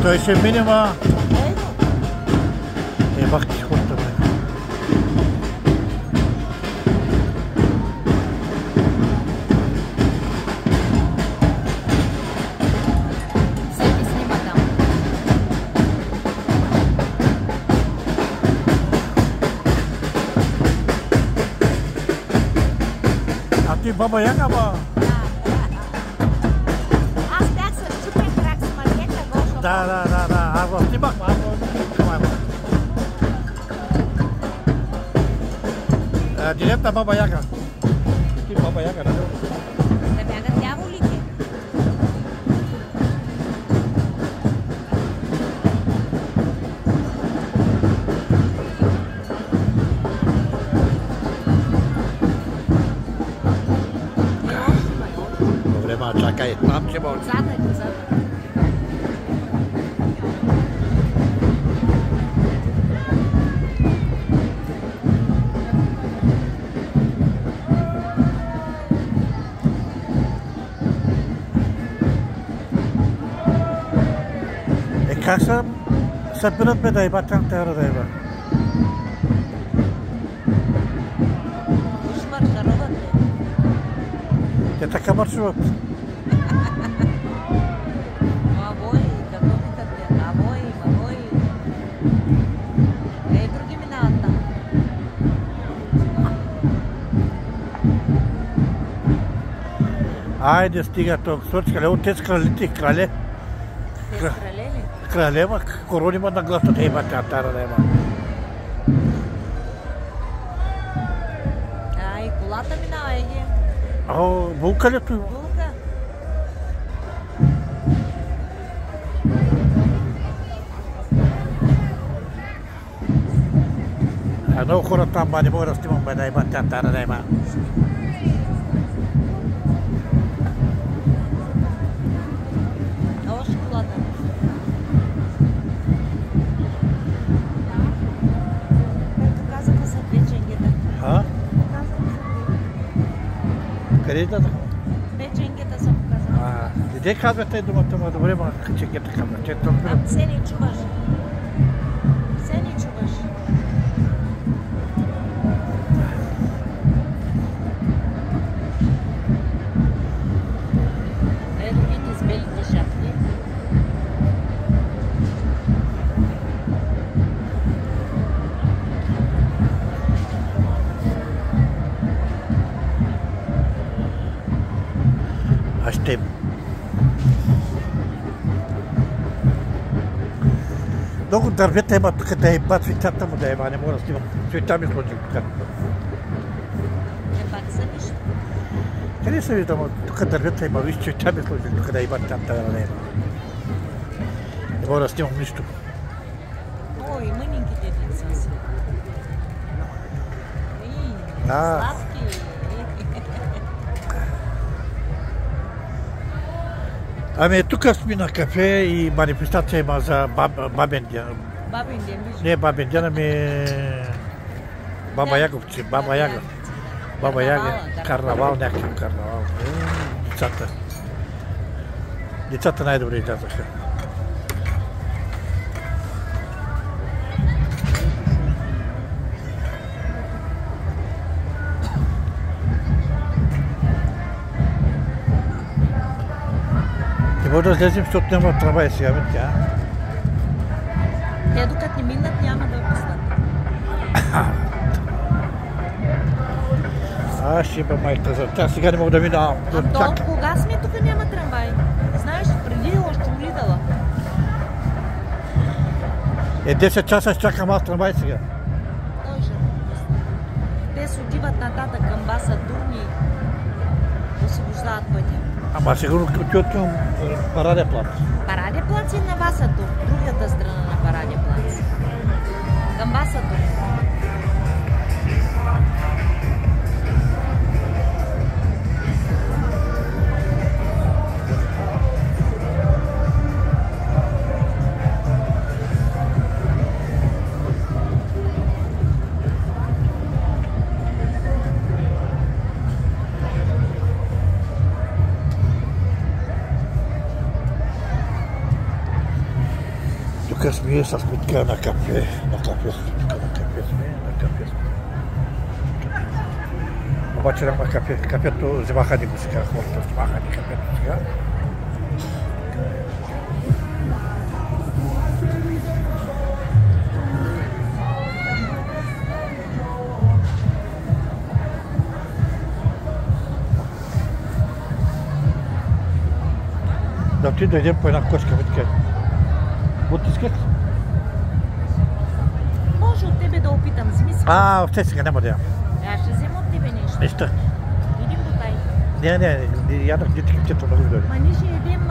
Той ще минем, Ейде. Бах ти хората, бе. Всеки снима там. А ти баба Яга, ба? Аз бях с чупен крак с маркета, Гошо. Да. Аз го снимах, аз го снимах. Директна баба Яга. Ти баба Яга, да? Да бягат дяволите. Добре, ма, чакай, там ще може. Отзад. Как се събират, бе, да има там тера да има? Уж маршаруват, бе. Те така маршуват. Авой, какво викат, бе? Авой. Ей, други минават там. Айде, стига тук. Сочи, те с кралите, крале. Те с кралели. Кралева, корони има на гласа да има тера да има. Ай, колата минава, еге. О, булка ли това? Булка. Много хора там, ба, не мога да снимам, бе, да има тера да има. Още колата. Ето казаха са две ченгета. А? Казаха са Къде да? две ченгета са показали. Де казвате думата, ма добре, ма че ги така, че толкова. Там все не чуваш. Все не чуваш. Ето видите с белите шапки. А ще... Много дървета има тук да има цветята му да има, не мога да снимам. Цвета ми сложих тук. Е, пак са нищо. Къде се виждам? Тук дървета има, виж, цвета ми сложих тук да има там да има. Не мога да снимам нищо. Ой, мъненьките деца си. Да. Сладки. Ами тук сме на кафе и манифестация има за бабен ден. Бабин ден, виж. Не бабен ден, ами Баба Яговци, Баба Яга. Баба Яга, карнавал, някакъв карнавал. Децата. Децата най-добре излязаха. Не може да излезем, защото няма трамвай сега, бе, тя. Те докато не минат няма да пуснат. Ще има майка за тя. Сега не мога да мина. А то кога сме тук няма трамвай? Знаеш, преди още улидала. 10 часа ще чакам аз трамвай сега. Той ще пусне. Те се отиват нататък към баса Дурни. Освобождават пътя. Ама сигурно отиват към Параден плац. Параден плац е на Васато, другата страна на Параден плац. Към Васато. Тук сме с Митка на кафе. На кафе сме. Обаче няма кафе. Кафето вземаха ни го сега. Хората вземаха ни кафето сега. Да отидем да идем по една кочка, Митка. Вот искаш? Може от тебе да опитам, смисъл. Още сега няма да ям. Аз ще взема от тебе нещо. Нещо? Идем до тай. Не, ядах дете кафето много добре. Ма ние ще едем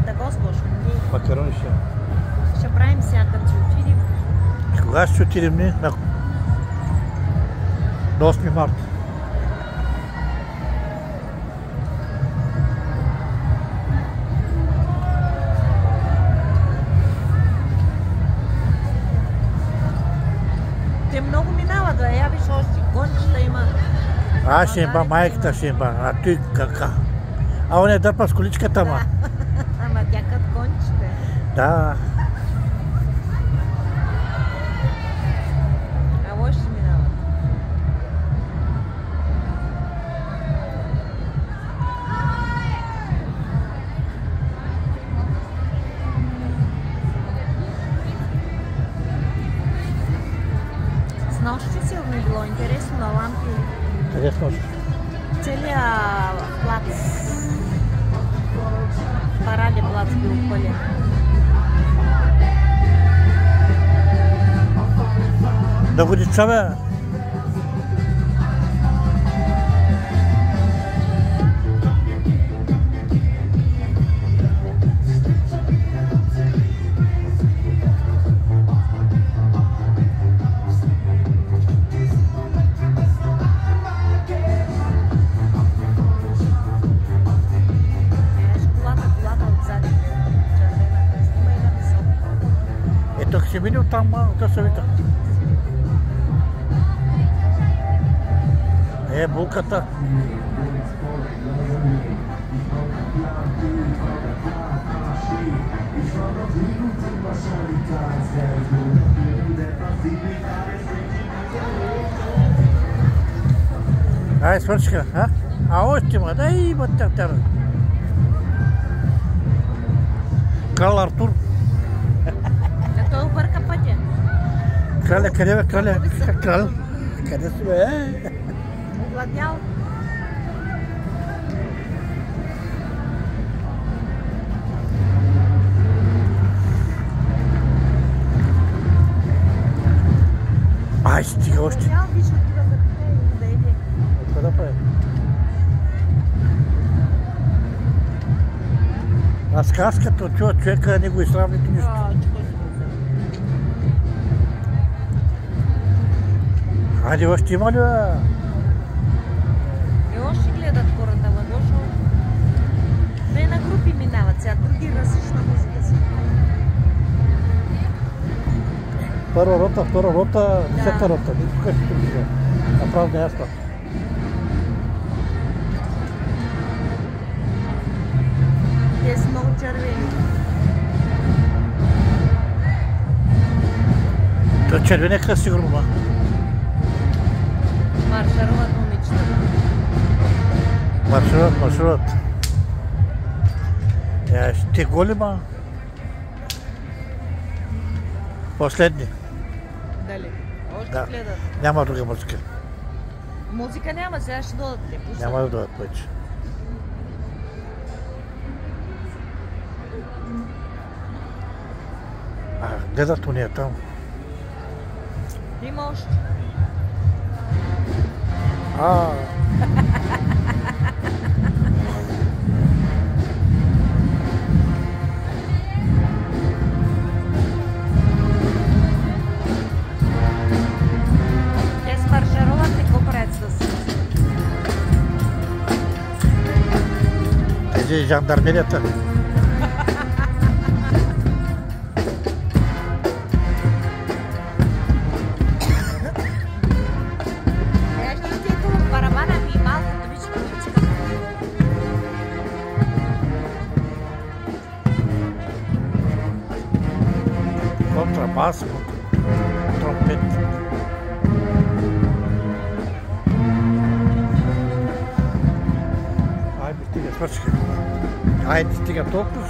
да го сготвим. Макарони ще. Ще правим сега, като ще отидем. Кога ще отидем ние? На 8 марта. Те много минава да я виж още. Гончета има. Ще им ба майката, ще им ба. А той кака. Он е дърпа с количката, ма. Ама тя като гончета. Да. Още минава. С нощи силно е било интересно на лампи. Къде с нощи? Целият плац, параден плац бил пълен. Да го деца, бе. Ето ще минем там, да се вида. Булката. Ай, свършиха, а? Още има, да има тяра. Крал Артур. Той обърка пътя. Краля, къде бе, краля? Крал? Къде си бе? Огладял. Ай, стига още. Огладял, виж отива за къде да иде. Откъде па е? Аз като чува човека, не го изравните нищо. Айде, още има ли, бе? Още гледат хората, Лагошо. Две на групи минават сега, други различна музика си. Първа рота, втора рота, десета рота. Тук ще тук. Направо не ясно. Те са много червени. То червенека сигурно, ма. Маршаруват момичета. Маршрут. Ще голи, ма. Последни. Дали? Още Да. гледат. Няма друга музика. Музика няма, сега ще дойдат те. Пуснат. Няма да дойдат повече. Гледат уния там. Има още. Те спаршаруват и какво правят с... Тези жандармерията. Аз тромпет. Айде, стига, свършиха. Айде, стига толкова.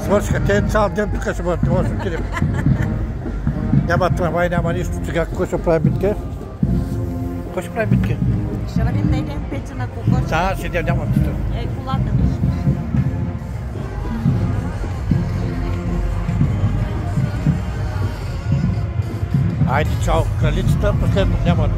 Свършиха. Те цял ден тук ще бъдат. Не може да отидем. Няма трамвай, няма нищо. Сега кой ще прави битке? Кой ще прави битке? Ще върнем на един пеца на кокошка. Да, седя, няма нищо. Колата ми. Айде, чао, кралицата, последно няма.